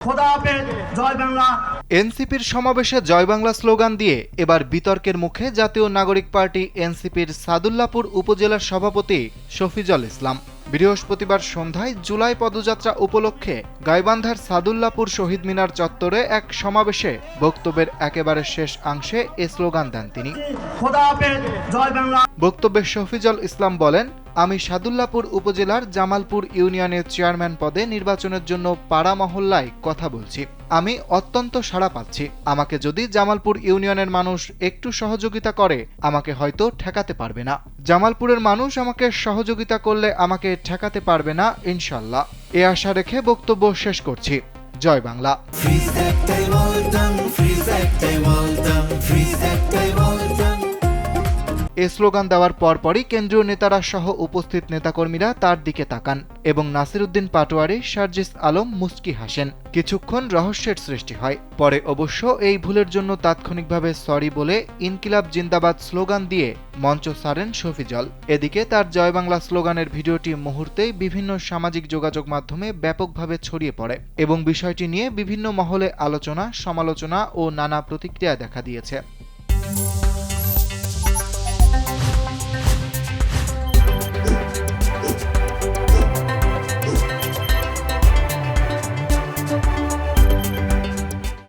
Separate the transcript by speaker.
Speaker 1: খোদা হাফেজ, জয় বাংলা।
Speaker 2: এনসিপির সমাবেশে জয় বাংলা স্লোগান দিয়ে এবার বিতর্কের মুখে জাতীয় নাগরিক পার্টি এনসিপির সাদুল্লাপুর উপজেলার সভাপতি শফিজুল ইসলাম। বৃহস্পতিবার সন্ধ্যায় জুলাই পদযাত্রা উপলক্ষে গাইবান্ধার সাদুল্লাপুর শহীদ মিনার চত্বরে এক সমাবেশে বক্তব্যের একেবারে শেষ অংশে এ স্লোগান দেন তিনি।
Speaker 1: খোদা হাফেজ, জয় বাংলা।
Speaker 2: বক্তব্যে শফিজুল ইসলাম বলেন, আমি সাদুল্লাপুর উপজেলার জামালপুর ইউনিয়নের চেয়ারম্যান পদে নির্বাচনের জন্য পাড়া মহল্লায় কথা বলছি। আমি অত্যন্ত সাড়া পাচ্ছি। আমাকে যদি জামালপুর ইউনিয়নের মানুষ একটু সহযোগিতা করে আমাকে হয়তো ঠেকাতে পারবে না। জামালপুরের মানুষ আমাকে সহযোগিতা করলে আমাকে ঠেকাতে পারবে না ইনশাল্লাহ। এ আশা রেখে বক্তব্য শেষ করছি। জয় বাংলা। এ স্লোগান দেওয়ার পরপরই কেন্দ্রীয় নেতারা সহ উপস্থিত নেতাকর্মীরা তার দিকে তাকান এবং নাসিরউদ্দিন পাটোয়ারি, শারজিস আলম মুস্কি হাসেন। কিছুক্ষণ রহস্যের সৃষ্টি হয়। পরে অবশ্য এই ভুলের জন্য তাৎক্ষণিকভাবে সরি বলে ইনকিলাব জিন্দাবাদ স্লোগান দিয়ে মঞ্চ ছাড়েন শফিজুল। এদিকে তার জয় বাংলা স্লোগানের ভিডিওটি মুহূর্তেই বিভিন্ন সামাজিক যোগাযোগ মাধ্যমে ব্যাপকভাবে ছড়িয়ে পড়ে এবং বিষয়টি নিয়ে বিভিন্ন মহলে আলোচনা, সমালোচনা ও নানা প্রতিক্রিয়া দেখা দিয়েছে।